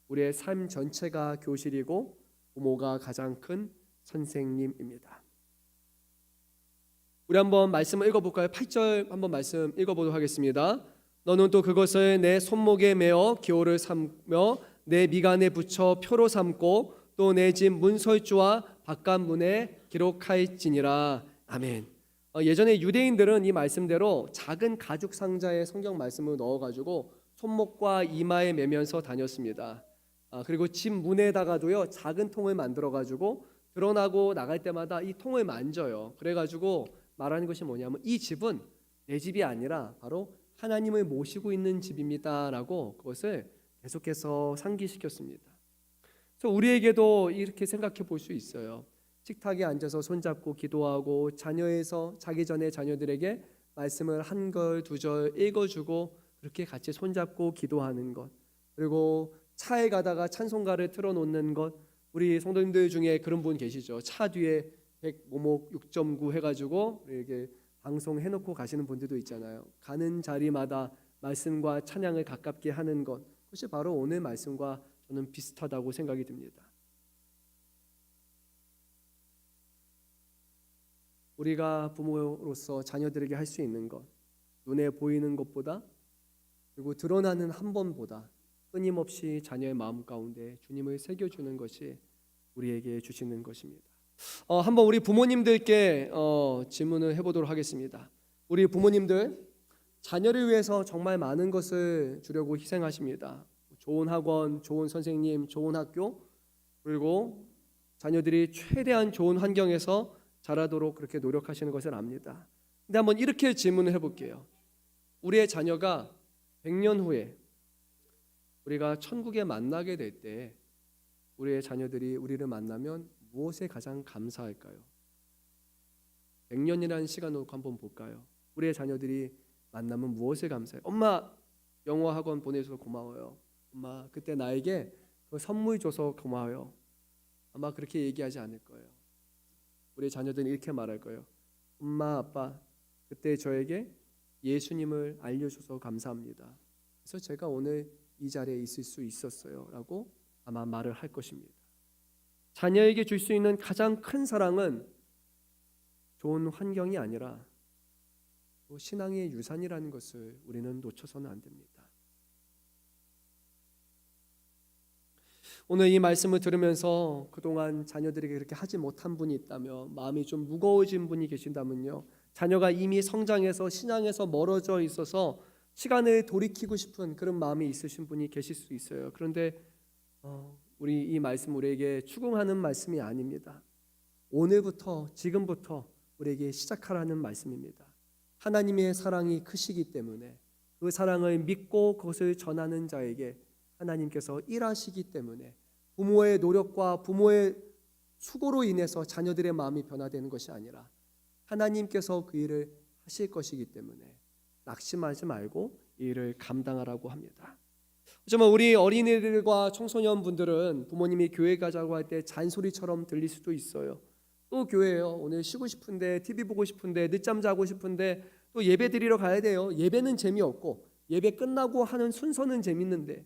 우리의 삶 전체가 교실이고 부모가 가장 큰 선생님입니다. 우리 한번 말씀을 읽어볼까요? 8절 한번 말씀 읽어보도록 하겠습니다. 너는 또 그것을 내 손목에 메어 기호를 삼며 내 미간에 붙여 표로 삼고 또 내 집 문설주와 바깥문에 기록할지니라. 아멘. 예전에 유대인들은 이 말씀대로 작은 가죽 상자에 성경 말씀을 넣어가지고 손목과 이마에 매면서 다녔습니다. 그리고 집 문에다가도요, 작은 통을 만들어가지고 드러나고 나갈 때마다 이 통을 만져요. 그래가지고 말하는 것이 뭐냐면 이 집은 내 집이 아니라 바로 하나님을 모시고 있는 집입니다라고 그것을 계속해서 상기시켰습니다. 그래서 우리에게도 이렇게 생각해 볼 수 있어요. 식탁에 앉아서 손잡고 기도하고 자녀에서 자기 전에 자녀들에게 말씀을 한 걸 두 절 읽어주고 그렇게 같이 손잡고 기도하는 것, 그리고 차에 가다가 찬송가를 틀어놓는 것. 우리 성도님들 중에 그런 분 계시죠? 차 뒤에 100모목 6.9 해가지고 이렇게 방송해놓고 가시는 분들도 있잖아요. 가는 자리마다 말씀과 찬양을 가깝게 하는 것, 그것이 바로 오늘 말씀과 저는 비슷하다고 생각이 듭니다. 우리가 부모로서 자녀들에게 할 수 있는 것, 눈에 보이는 것보다 그리고 드러나는 한 번보다 끊임없이 자녀의 마음 가운데 주님을 새겨주는 것이 우리에게 주시는 것입니다. 한번 우리 부모님들께 질문을 해보도록 하겠습니다. 우리 부모님들 자녀를 위해서 정말 많은 것을 주려고 희생하십니다. 좋은 학원, 좋은 선생님, 좋은 학교, 그리고 자녀들이 최대한 좋은 환경에서 자라도록 그렇게 노력하시는 것을 압니다. 근데 한번 이렇게 질문을 해볼게요. 우리의 자녀가 100년 후에 우리가 천국에 만나게 될 때 우리의 자녀들이 우리를 만나면 무엇에 가장 감사할까요? 100년이라는 시간 놓고 한번 볼까요? 우리의 자녀들이 만나면 무엇에 감사해요? 엄마, 영어 학원 보내줘서 고마워요. 엄마, 그때 나에게 그 선물 줘서 고마워요. 아마 그렇게 얘기하지 않을 거예요. 우리 자녀들은 이렇게 말할 거예요. 엄마, 아빠, 그때 저에게 예수님을 알려줘서 감사합니다. 그래서 제가 오늘 이 자리에 있을 수 있었어요 라고 아마 말을 할 것입니다. 자녀에게 줄 수 있는 가장 큰 사랑은 좋은 환경이 아니라 신앙의 유산이라는 것을 우리는 놓쳐서는 안 됩니다. 오늘 이 말씀을 들으면서 그동안 자녀들에게 그렇게 하지 못한 분이 있다면, 마음이 좀 무거워진 분이 계신다면요, 자녀가 이미 성장해서 신앙에서 멀어져 있어서 시간을 돌이키고 싶은 그런 마음이 있으신 분이 계실 수 있어요. 그런데 우리 이 말씀 우리에게 추궁하는 말씀이 아닙니다. 오늘부터, 지금부터 우리에게 시작하라는 말씀입니다. 하나님의 사랑이 크시기 때문에 그 사랑을 믿고 그것을 전하는 자에게 하나님께서 일하시기 때문에 부모의 노력과 부모의 수고로 인해서 자녀들의 마음이 변화되는 것이 아니라 하나님께서 그 일을 하실 것이기 때문에 낙심하지 말고 이 일을 감당하라고 합니다. 정말 우리 어린이들과 청소년분들은 부모님이 교회 가자고 할 때 잔소리처럼 들릴 수도 있어요. 또 교회예요. 오늘 쉬고 싶은데, TV 보고 싶은데, 늦잠 자고 싶은데, 또 예배 드리러 가야 돼요. 예배는 재미없고 예배 끝나고 하는 순서는 재밌는데,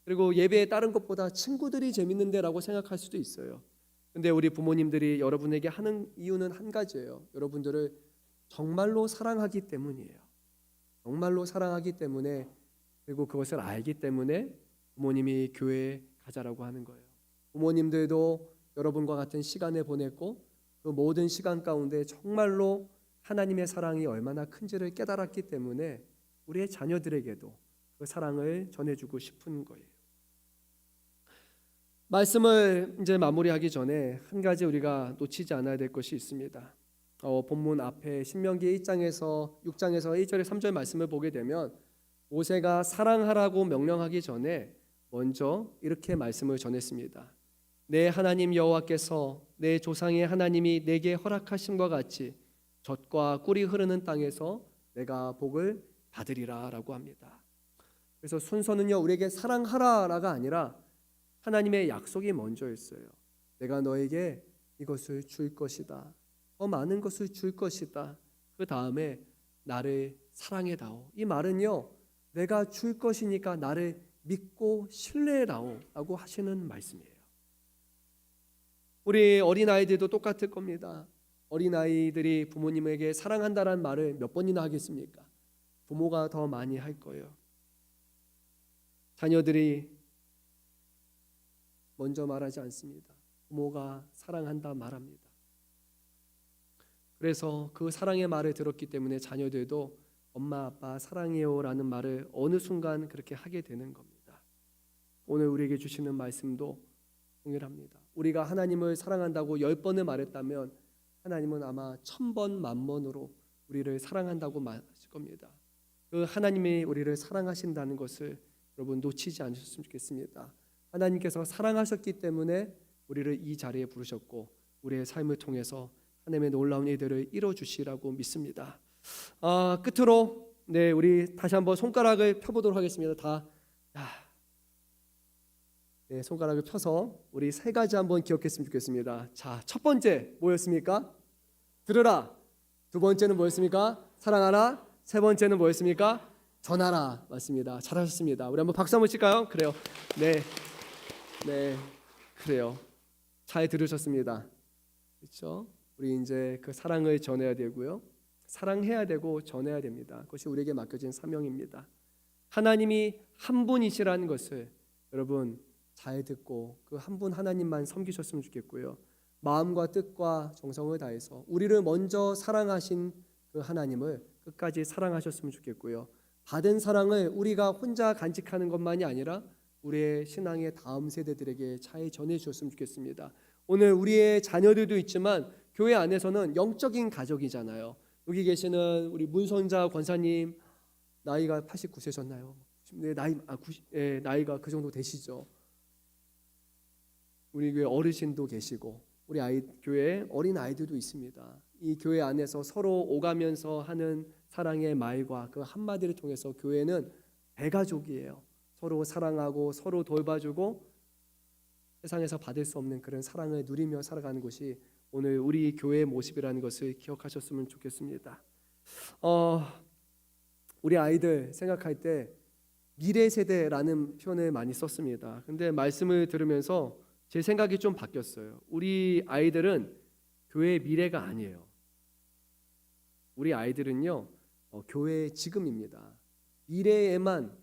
그리고 예배에 다른 것보다 친구들이 재밌는데 라고 생각할 수도 있어요. 근데 우리 부모님들이 여러분에게 하는 이유는 한 가지예요. 여러분들을 정말로 사랑하기 때문이에요. 정말로 사랑하기 때문에, 그리고 그것을 알기 때문에 부모님이 교회에 가자라고 하는 거예요. 부모님들도 여러분과 같은 시간을 보냈고 그 모든 시간 가운데 정말로 하나님의 사랑이 얼마나 큰지를 깨달았기 때문에 우리의 자녀들에게도 그 사랑을 전해주고 싶은 거예요. 말씀을 이제 마무리하기 전에 한 가지 우리가 놓치지 않아야 될 것이 있습니다. 본문 앞에 신명기 1장에서 6장에서 1절에 3절 말씀을 보게 되면 모세가 사랑하라고 명령하기 전에 먼저 이렇게 말씀을 전했습니다. 내 하나님 여호와께서 내 조상의 하나님이 내게 허락하심과 같이 젖과 꿀이 흐르는 땅에서 내가 복을 받으리라 라고 합니다. 그래서 순서는요, 우리에게 사랑하라가 아니라 하나님의 약속이 먼저였어요. 내가 너에게 이것을 줄 것이다. 더 많은 것을 줄 것이다. 그 다음에 나를 사랑해다오. 이 말은요, 내가 줄 것이니까 나를 믿고 신뢰해다오 라고 하시는 말씀이에요. 우리 어린아이들도 똑같을 겁니다. 어린아이들이 부모님에게 사랑한다라는 말을 몇 번이나 하겠습니까? 부모가 더 많이 할 거예요. 자녀들이 먼저 말하지 않습니다. 부모가 사랑한다 말합니다. 그래서 그 사랑의 말을 들었기 때문에 자녀들도 엄마 아빠 사랑해요 라는 말을 어느 순간 그렇게 하게 되는 겁니다. 오늘 우리에게 주시는 말씀도 동일합니다. 우리가 하나님을 사랑한다고 10번을 말했다면 하나님은 아마 1000번 만번으로 우리를 사랑한다고 말하실 겁니다. 그 하나님이 우리를 사랑하신다는 것을 여러분 놓치지 않으셨으면 좋겠습니다. 하나님께서 사랑하셨기 때문에 우리를 이 자리에 부르셨고 우리의 삶을 통해서 하나님의 놀라운 일들을 이루어 주시라고 믿습니다. 끝으로 우리 다시 한번 손가락을 펴보도록 하겠습니다. 다 손가락을 펴서 우리 세 가지 한번 기억했으면 좋겠습니다. 자, 첫 번째 뭐였습니까? 들으라. 두 번째는 뭐였습니까? 사랑하라. 세 번째는 뭐였습니까? 전하라. 맞습니다. 잘하셨습니다. 우리 한번 박수 한번 칠까요? 그래요. 네, 그래요. 잘 들으셨습니다. 그렇죠? 우리 이제 그 사랑을 전해야 되고요. 사랑해야 되고 전해야 됩니다. 그것이 우리에게 맡겨진 사명입니다. 하나님이 한 분이시라는 것을 여러분 잘 듣고 그 한 분 하나님만 섬기셨으면 좋겠고요. 마음과 뜻과 정성을 다해서 우리를 먼저 사랑하신 그 하나님을 끝까지 사랑하셨으면 좋겠고요. 받은 사랑을 우리가 혼자 간직하는 것만이 아니라 우리의 신앙의 다음 세대들에게 잘 전해 주셨으면 좋겠습니다. 오늘 우리의 자녀들도 있지만 교회 안에서는 영적인 가족이잖아요. 여기 계시는 우리 문선자 권사님 나이가 89세셨나요? 나이가 그 정도 되시죠. 우리 교회 어르신도 계시고 우리 교회에 어린 아이들도 있습니다. 이 교회 안에서 서로 오가면서 하는 사랑의 말과 그 한마디를 통해서 교회는 대가족이에요. 서로 사랑하고 서로 돌봐주고 세상에서 받을 수 없는 그런 사랑을 누리며 살아가는 것이 오늘 우리 교회의 모습이라는 것을 기억하셨으면 좋겠습니다. 우리 아이들 생각할 때 미래 세대라는 표현을 많이 썼습니다. 근데 말씀을 들으면서 제 생각이 좀 바뀌었어요. 우리 아이들은 교회의 미래가 아니에요. 우리 아이들은요, 교회의 지금입니다. 미래에만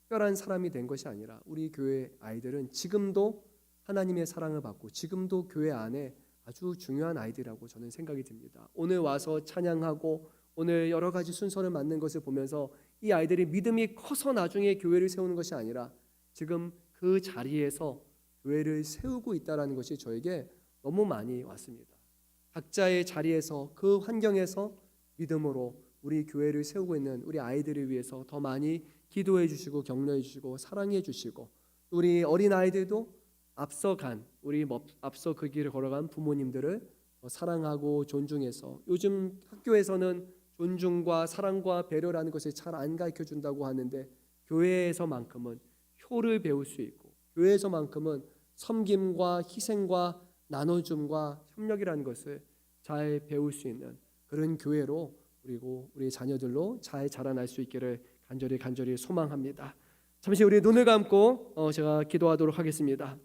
특별한 사람이 된 것이 아니라 우리 교회 아이들은 지금도 하나님의 사랑을 받고 지금도 교회 안에 아주 중요한 아이들이라고 저는 생각이 듭니다. 오늘 와서 찬양하고 오늘 여러 가지 순서를 맡는 것을 보면서 이 아이들이 믿음이 커서 나중에 교회를 세우는 것이 아니라 지금 그 자리에서 교회를 세우고 있다는 것이 저에게 너무 많이 왔습니다. 각자의 자리에서 그 환경에서 믿음으로 우리 교회를 세우고 있는 우리 아이들을 위해서 더 많이 기도해 주시고 격려해 주시고 사랑해 주시고 우리 어린 아이들도 앞서 그 길을 걸어간 부모님들을 사랑하고 존중해서 요즘 학교에서는 존중과 사랑과 배려라는 것을 잘 안 가르쳐 준다고 하는데 교회에서만큼은 효를 배울 수 있고 교회에서만큼은 섬김과 희생과 나눠줌과 협력이라는 것을 잘 배울 수 있는 그런 교회로 그리고 우리 자녀들로 잘 자라날 수 있기를 간절히 소망합니다. 잠시 우리 눈을 감고 제가 기도하도록 하겠습니다.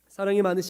사랑이 많으신